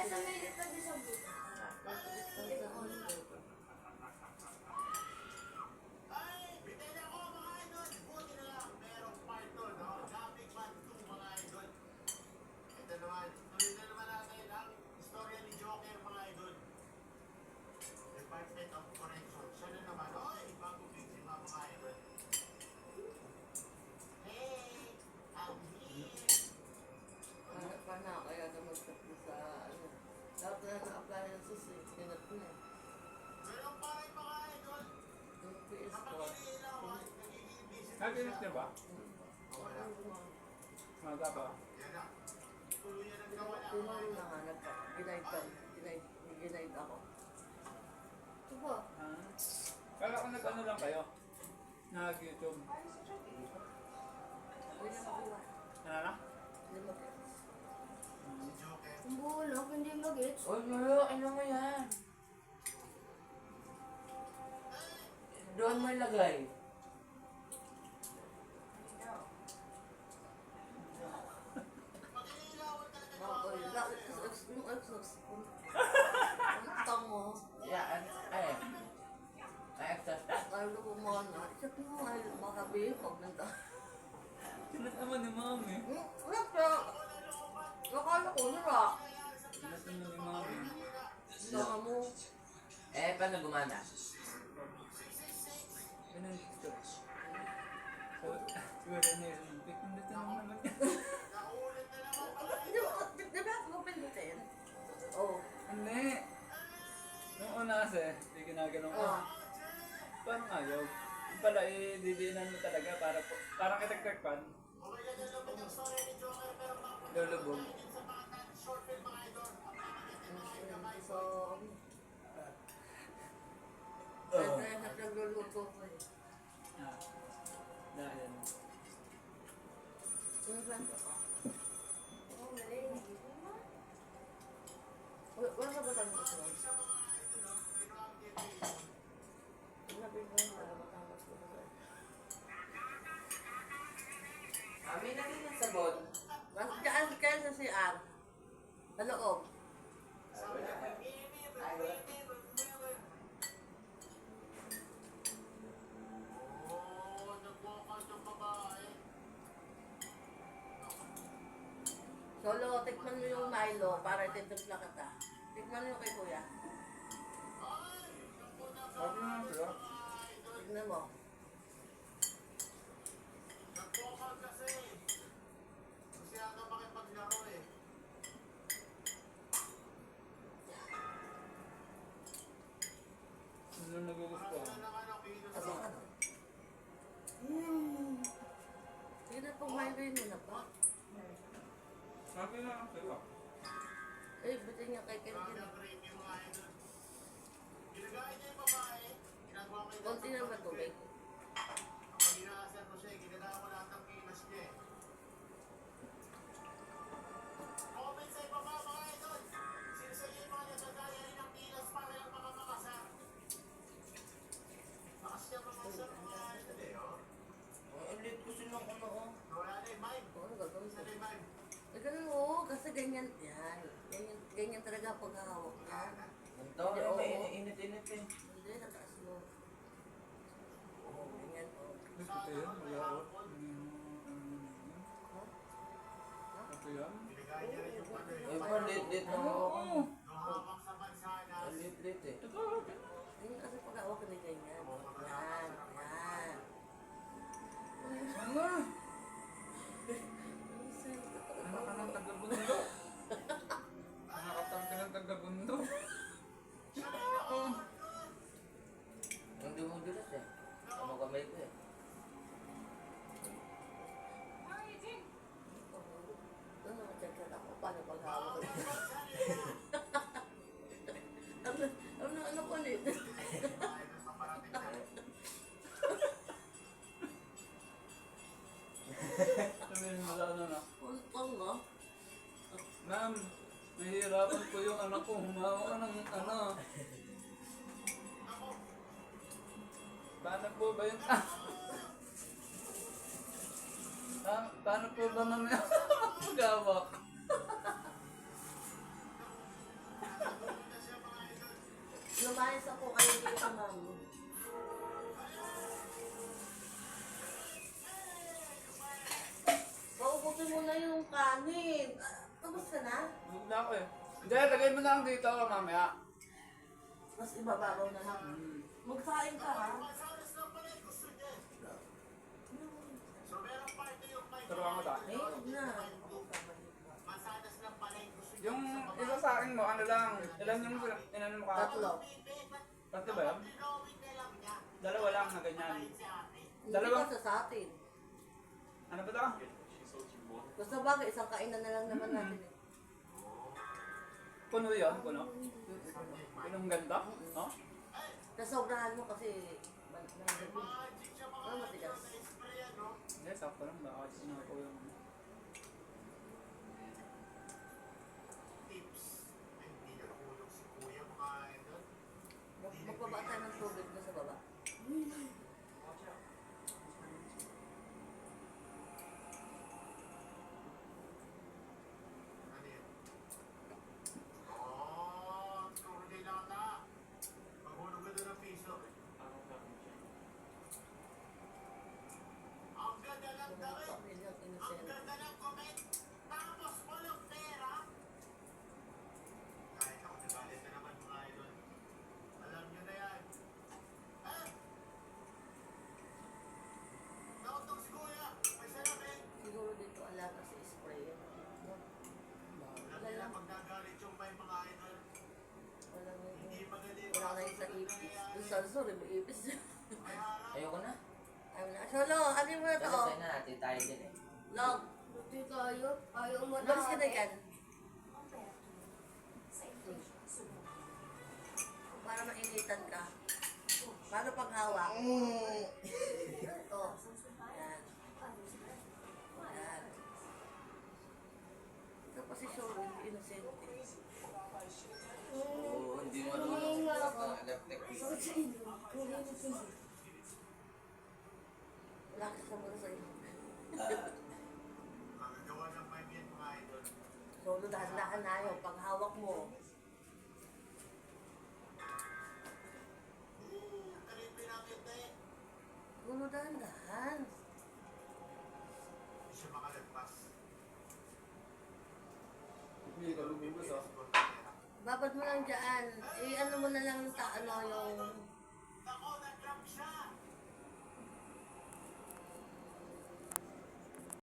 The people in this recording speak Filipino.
sa may lipad sa buta. Nag-init niya ba? Maga ba? Tinuro na nga, ginaid ako. Ito po. Kala ko nag-ano lang kayo? Nag-YouTube. Hindi na makuha. Ano na? Hindi mag-gets. Ang bulok, hindi mag-gets. Oy, Mayo, ano mo yan? Doon mo ilagay. Yung exhaust. Ang tango. Yan, ay. Ay, exhaust. Lalo ko mana. Isip mo ay makabi pag nanda. Sinat naman ni Mami. Wala pa. Nakala ko nila. Sinat naman ni Mami. Tanga mo. Eh, paano gumana? Ganun dito. So, siguro na yun. Pindot na naman yan. Di ba ako pindutin? Oo. Hindi. Nung una kasi, hindi ginagalaw ko. Parang ayaw. Yung pala, didiinan mo talaga para parang itaktakpan. Lulubog. So, kaya nagluluto ko eh. Dahil. Yung ganito ka. Oh, galing. Wala ka ba tayo gusto? Nabig mo yung para matangos ko ba? Kami na rin yung sabon. Diyan kayo sa CR. Sa loob. Ay, wala. Solo, tikman mo yung Milo para ititimpla kita. Tikman mo yung kay Kuya. Sabi nga sila. Tignan mo. Ano nagugustuhan? Asa ka na? Sige na pong Milo yun muna pa. Sabi nga sila. Eh, buti niya kay Kelvin. Konti na ba tubig? Ang ulit ko silang ano, oh. Oo, gagawin ko. Eh, ganun oo, kasi ganyan yan. Ganyan talaga paghahawak yan. Ang taon na may init-init eh. Hindi, nataas mo. Ganyan, oo. Ito yun, mag-aawat. Ito yan? Ay, malit-lit na ako. Malit-lit eh. Ito. Ganyan kasi paghahawak na ganyan. Yan, yan. Ano? Anak ka ng taga-bundo. Anak ka ng taga-bundo. Ang dumudulas eh. Ano kamay ko eh. Ano, check ako. Paano paghahawak? Ano ko ulit? Sabihin mo sa ano na. Pulpang mo? Ma'am, nahihirapan po yung anak ko. Humawa ka ng ano. Paano po ba yun? Paano po ba mamaya maghawak? Lumayas ako kayo dito, ma'am. Paubusin mo na yung kanin. Tapos ka na? Huwag na ako eh. Hindi, lagay mo na lang dito mamaya. Mas ibababaw na lang. Magsaing ka, ha? Turuan ko ta. Eh, huwag na. Yung isa sa akin mo, ano lang, ilan yung inano mo ka? Tatlo. Tatlo ba yun? Dalawa lang na ganyan. Hindi Dalawang, kasi sa atin. ano ba ito? Gusto bagay, isang kainan na lang naman natin eh. Puno yun, puno. Punong ganda? Oh? Nasobrahan mo kasi may gabi. Ano matigas? Hindi, sakto lang. Baka sino ko yung... Magbaba tayo ng tubig na sa baba. Mga pamilyang inosente. Siguro dito alaga sa spray. No? Wala lang. Wala na yung sa ipis. Yung sansor, may ipis. Ayoko na. Ayun na. Solo, ano mo na to? Kasi sa'yo na natin tayo din eh. Log, Buti tayo. Ayaw mo na. labas ka na yan. Para mainitan ka. Paano pag hawak? Ito. Yan. Yan. Ito pa si Solo, innocent. Oo, hindi mo Humingi nga ako. electric. Sakit sa inyo. Hindi mo sige. Wala ka sa muna sa'yo. Solo, dahan-dahan na yun. Pag hawak mo. Solo, dahan-dahan. Hindi ka lumibos oh. Babad mo lang dyan. Eh, ano mo na lang yung